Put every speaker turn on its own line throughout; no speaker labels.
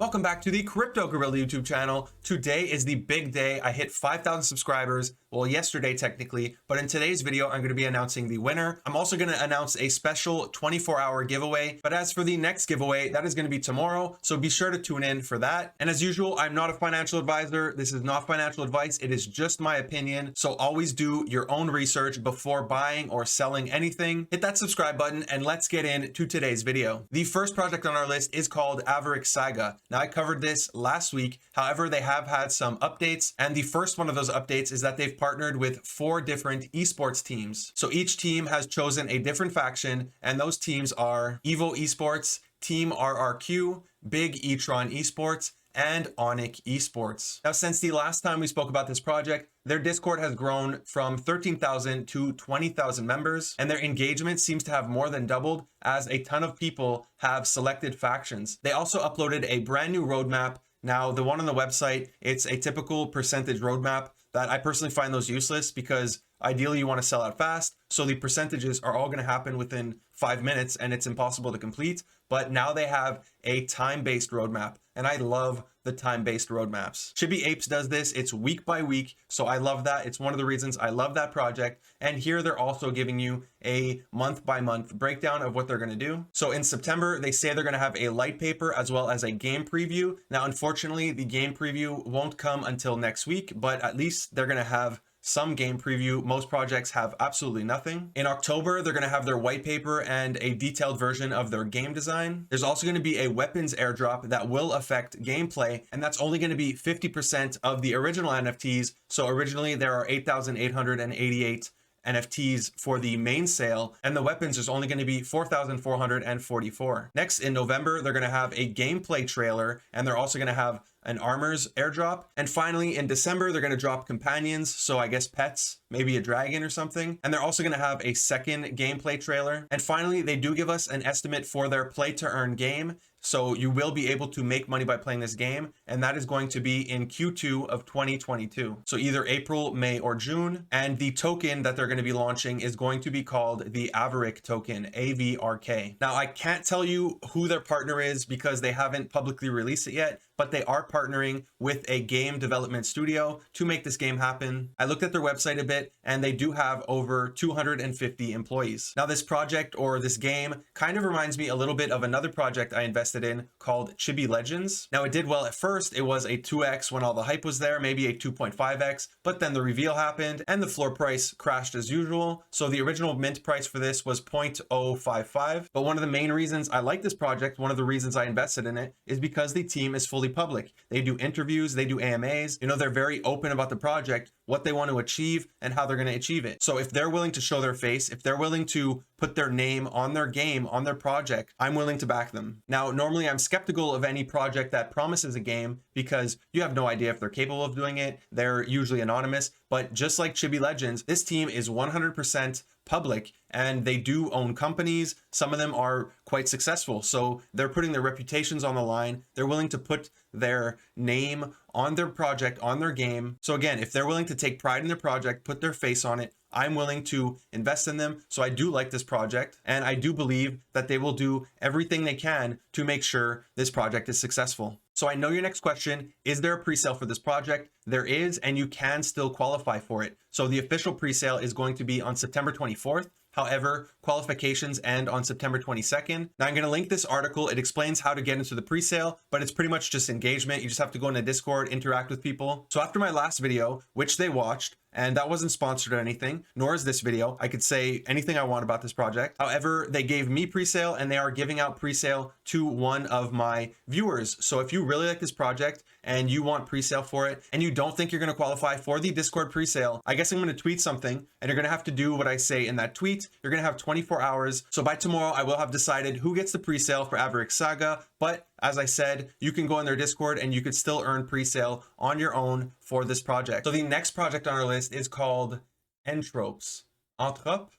Welcome back to the Crypto Gorilla YouTube channel. Today is the big day. I hit 5,000 subscribers. Well, yesterday technically, but in today's video, I'm going to be announcing the winner. I'm also going to announce a special 24-hour giveaway. But as for the next giveaway, that is going to be tomorrow. So be sure to tune in for that. And as usual, I'm not a financial advisor. This is not financial advice. It is just my opinion. So always do your own research before buying or selling anything. Hit that subscribe button and let's get into today's video. The first project on our list is called Ava Saga. Now, I covered this last week. However, they have had some updates. And the first one of those updates is that they've partnered with 4 different esports teams. So each team has chosen a different faction, and those teams are Evo Esports, Team RRQ, Big E-tron Esports, and Onyx Esports. Now, since the last time we spoke about this project, their Discord has grown from 13,000 to 20,000 members, and their engagement seems to have more than doubled as a ton of people have selected factions. They also uploaded a brand new roadmap. Now, the one on the website, it's a typical percentage roadmap that I personally find those useless because ideally you want to sell out fast. So the percentages are all going to happen within 5 minutes and it's impossible to complete. But now they have a time-based roadmap, and I love the time-based roadmaps. Chibi Apes does this. It's week by week. So I love that. It's one of the reasons I love that project. And here they're also giving you a month by month breakdown of what they're going to do. So in September, they say they're going to have a light paper as well as a game preview. Now, unfortunately, the game preview won't come until next week, but at least they're going to have some game preview. Most projects have absolutely nothing. In October, they're going to have their white paper and a detailed version of their game design. There's also going to be a weapons airdrop that will affect gameplay, and that's only going to be 50% of the original NFTs. So originally there are 8,888 NFTs for the main sale, and the weapons is only going to be 4,444. Next, in November, they're going to have a gameplay trailer, and they're also going to have an armors airdrop. And finally, in December, they're going to drop companions, so I guess pets, maybe a dragon or something. And they're also going to have a second gameplay trailer. And finally, they do give us an estimate for their play to earn game. So you will be able to make money by playing this game, and that is going to be in Q2 of 2022. So either April, May, or June. And the token that they're going to be launching is going to be called the Avaric token, AVRK. Now, I can't tell you who their partner is because they haven't publicly released it yet, but they are partnering with a game development studio to make this game happen. I looked at their website a bit, and they do have over 250 employees. Now, this project or this game kind of reminds me a little bit of another project I invested in called Chibi Legends. Now, it did well at first. It was a 2x when all the hype was there, maybe a 2.5x, but then the reveal happened and the floor price crashed as usual. So the original mint price for this was 0.055. But one of the main reasons I like this project, one of the reasons I invested in it, is because the team is fully public. They do interviews, they do AMAs, they're very open about the project, what they want to achieve, and how they're going to achieve it. So if they're willing to show their face, if they're willing to put their name on their game, on their project, I'm willing to back them. Now, normally I'm skeptical of any project that promises a game because you have no idea if they're capable of doing it. They're usually anonymous, but just like Chibi Legends, this team is 100% public and they do own companies. Some of them are quite successful. So they're putting their reputations on the line. They're willing to put their name on their project, on their game. So again, if they're willing to take pride in their project, put their face on it, I'm willing to invest in them. So I do like this project, and I do believe that they will do everything they can to make sure this project is successful. So I know your next question, is there a pre-sale for this project? There is, and you can still qualify for it. So the official pre-sale is going to be on September 24th. However, qualifications end on September 22nd. Now, I'm going to link this article. It explains how to get into the pre-sale, but it's pretty much just engagement. You just have to go into Discord, interact with people. So after my last video, which they watched, and that wasn't sponsored or anything, nor is this video. I could say anything I want about this project. However, they gave me pre-sale, and they are giving out pre-sale to one of my viewers. So if you really like this project and you want pre-sale for it, and you don't think you're going to qualify for the Discord pre-sale, I guess I'm going to tweet something, and you're going to have to do what I say in that tweet. You're going to have 24 hours. So by tomorrow, I will have decided who gets the pre-sale for Ava Saga. But as I said, you can go in their Discord and you could still earn pre-sale on your own for this project. So the next project on our list is called Entropes. Entropes?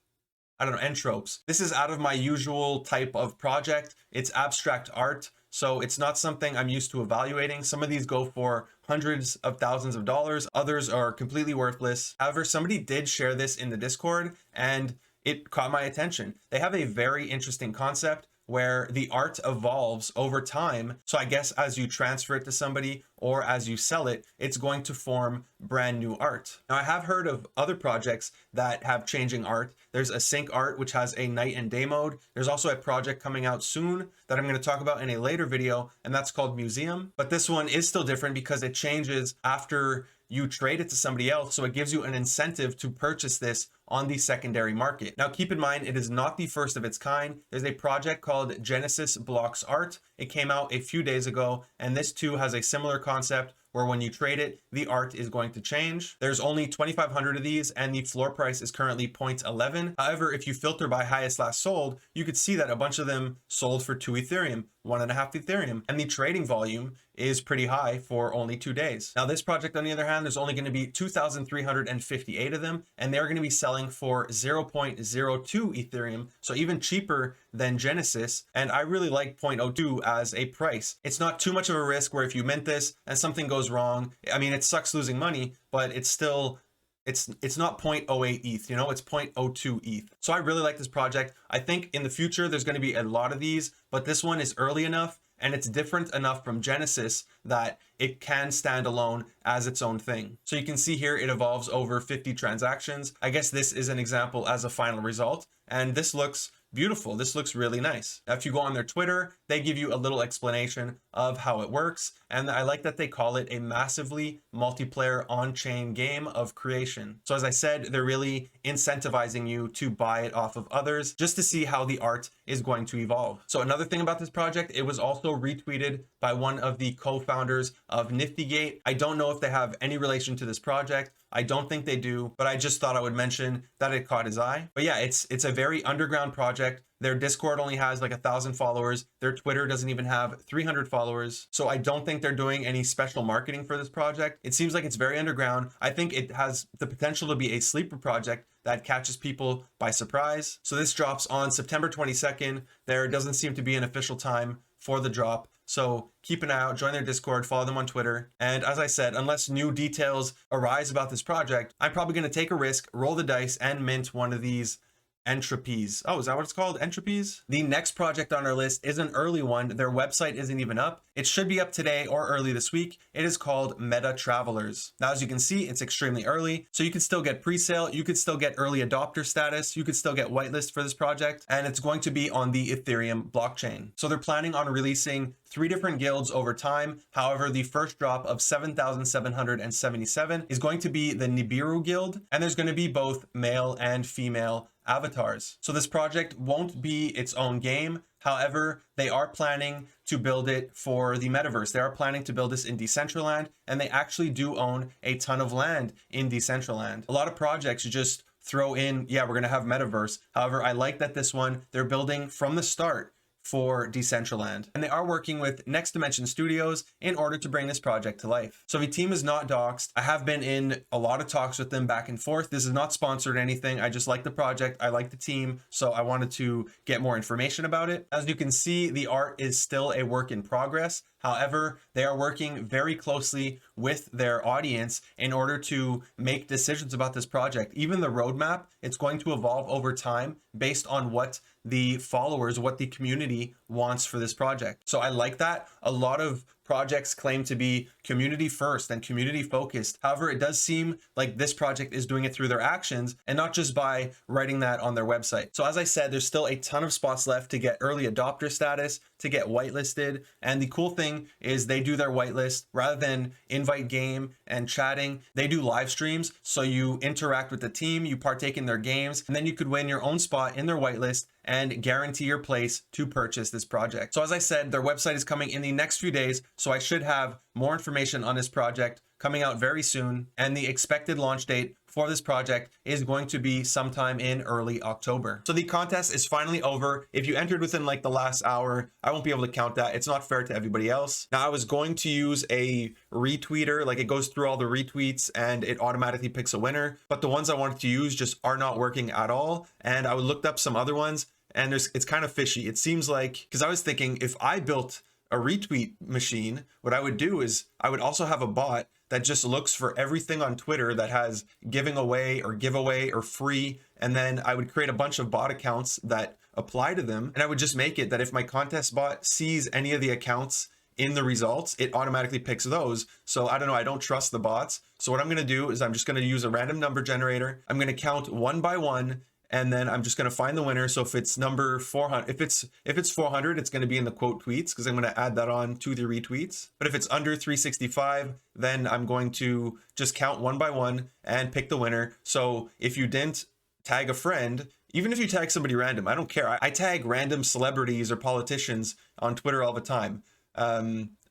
I don't know, Entropes. This is out of my usual type of project. It's abstract art. So it's not something I'm used to evaluating. Some of these go for hundreds of thousands of dollars. Others are completely worthless. However, somebody did share this in the Discord and it caught my attention. They have a very interesting concept where the art evolves over time. So I guess as you transfer it to somebody or as you sell it, it's going to form brand new art. Now, I have heard of other projects that have changing art. There's a sync art, which has a night and day mode. There's also a project coming out soon that I'm going to talk about in a later video, and that's called Museum. But this one is still different because it changes after you trade it to somebody else. So it gives you an incentive to purchase this on the secondary market. Now, keep in mind, it is not the first of its kind. There's a project called Genesis Blocks Art. It came out a few days ago, and this too has a similar concept where when you trade it, the art is going to change. There's only 2,500 of these, and the floor price is currently 0.11. However, if you filter by highest last sold, you could see that a bunch of them sold for 2 Ethereum, 1.5 Ethereum, and the trading volume is pretty high for only 2 days. Now, this project, on the other hand, there's only going to be 2,358 of them, and they're going to be selling for 0.02 Ethereum, so even cheaper than Genesis. And I really like 0.02 as a price. It's not too much of a risk where if you mint this and something goes wrong, I mean, it sucks losing money, but it's still, it's not 0.08 ETH, you know, it's 0.02 ETH. So I really like this project. I think in the future, there's going to be a lot of these, but this one is early enough and it's different enough from Genesis that it can stand alone as its own thing. So you can see here, it evolves over 50 transactions. I guess this is an example as a final result, and this looks beautiful. This looks really nice. Now, if you go on their Twitter, they give you a little explanation of how it works. And I like that they call it a massively multiplayer on-chain game of creation. So as I said, they're really incentivizing you to buy it off of others just to see how the art is going to evolve. So another thing about this project, it was also retweeted by one of the co-founders of Niftygate. I don't know if they have any relation to this project. I don't think they do, but I just thought I would mention that it caught his eye. But yeah, it's a very underground project. Their Discord only has like 1,000 followers. Their Twitter doesn't even have 300 followers. So I don't think they're doing any special marketing for this project. It seems like it's very underground. I think it has the potential to be a sleeper project that catches people by surprise. So this drops on September 22nd. There doesn't seem to be an official time for the drop. So keep an eye out, join their Discord, follow them on Twitter. And as I said, unless new details arise about this project, I'm probably going to take a risk, roll the dice, and mint one of these Entropes. Oh, is that what it's called? Entropes? The next project on our list is an early one. Their website isn't even up. It should be up today or early this week. It is called Meta Travelers. Now, as you can see, it's extremely early. So you can still get pre-sale. You could still get early adopter status. You could still get whitelist for this project. And it's going to be on the Ethereum blockchain. So they're planning on releasing 3 different guilds over time. However, the first drop of 7,777 is going to be the Nibiru guild. And there's going to be both male and female avatars. So this project won't be its own game. However, they are planning to build it for the metaverse. They are planning to build this in Decentraland, and they actually do own a ton of land in Decentraland. A lot of projects just throw in, yeah, we're going to have metaverse. However, I like that this one, they're building from the start for Decentraland. And they are working with Next Dimension Studios in order to bring this project to life. So the team is not doxed. I have been in a lot of talks with them back and forth. This is not sponsored or anything. I just like the project. I like the team. So I wanted to get more information about it. As you can see, the art is still a work in progress. However, they are working very closely with their audience in order to make decisions about this project. Even the roadmap, it's going to evolve over time based on what the followers, what the community wants for this project. So I like that. A lot of projects claim to be community first and community focused. However, it does seem like this project is doing it through their actions and not just by writing that on their website. So as I said, there's still a ton of spots left to get early adopter status, to get whitelisted. And the cool thing is they do their whitelist rather than invite game and chatting. They do live streams. So you interact with the team, you partake in their games, and then you could win your own spot in their whitelist and guarantee your place to purchase this project. So as I said, their website is coming in the next few days. So I should have more information on this project coming out very soon. And the expected launch date for this project is going to be sometime in early October. So the contest is finally over. If you entered within like the last hour, I won't be able to count that. It's not fair to everybody else. Now I was going to use a retweeter, like it goes through all the retweets and it automatically picks a winner. But the ones I wanted to use just are not working at all. And I looked up some other ones and it's kind of fishy. It seems like, because I was thinking if I built a retweet machine, what I would do is I would also have a bot that just looks for everything on Twitter that has giving away or giveaway or free. And then I would create a bunch of bot accounts that apply to them. And I would just make it that if my contest bot sees any of the accounts in the results, it automatically picks those. So I don't know, I don't trust the bots. So what I'm going to do is I'm just going to use a random number generator. I'm going to count one by one, and then I'm just going to find the winner. So if it's number 400, if it's 400, it's going to be in the quote tweets, because I'm going to add that on to the retweets. But if it's under 365, then I'm going to just count one by one and pick the winner. So if you didn't tag a friend, even if you tag somebody random, I don't care. I tag random celebrities or politicians on Twitter all the time.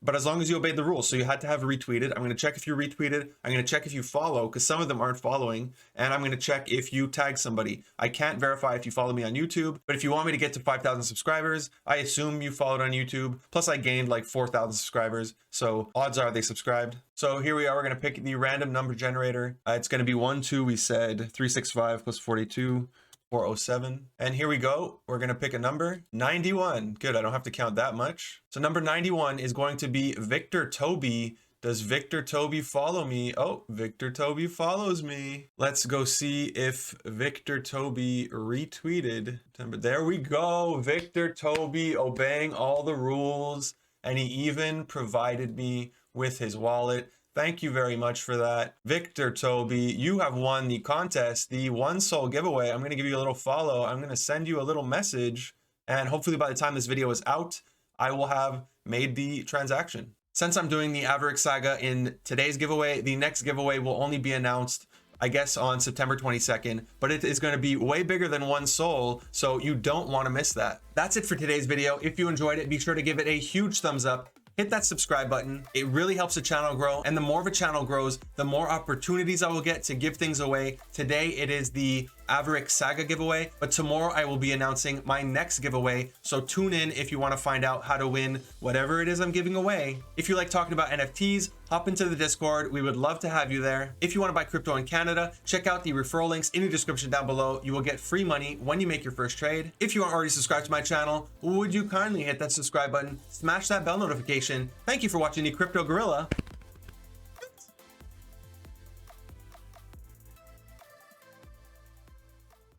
But as long as you obeyed the rules. So you had to have retweeted. I'm going to check if you retweeted. I'm going to check if you follow, because some of them aren't following. And I'm going to check if you tag somebody. I can't verify if you follow me on YouTube, but if you want me to get to 5,000 subscribers, I assume you followed on YouTube. Plus I gained like 4,000 subscribers. So odds are they subscribed. So here we are. We're going to pick the random number generator. It's going to be 1, 2, we said 365 plus 42. 407. And here we go. We're going to pick a number 91. Good. I don't have to count that much. So number 91 is going to be Victor Toby. Does Victor Toby follow me? Oh, Victor Toby follows me. Let's go see if Victor Toby retweeted. There we go. Victor Toby obeying all the rules. And he even provided me with his wallet. Thank you very much for that. Victor Toby, you have won the contest, the One Soul giveaway. I'm going to give you a little follow. I'm going to send you a little message. And hopefully by the time this video is out, I will have made the transaction. Since I'm doing the Ava Saga in today's giveaway, the next giveaway will only be announced, I guess, on September 22nd, but it is going to be way bigger than One Soul, so you don't want to miss that. That's it for today's video. If you enjoyed it, be sure to give it a huge thumbs up. Hit that subscribe button. It really helps the channel grow, and the more of a channel grows, the more opportunities I will get to give things away. Today it is the Ava Saga giveaway, but tomorrow I will be announcing my next giveaway. So tune in if you want to find out how to win whatever it is I'm giving away. If you like talking about NFTs, hop into the Discord. We would love to have you there. If you want to buy crypto in Canada, check out the referral links in the description down below. You will get free money when you make your first trade. If you aren't already subscribed to my channel, would you kindly hit that subscribe button, smash that bell notification. Thank you for watching the Crypto Gorilla.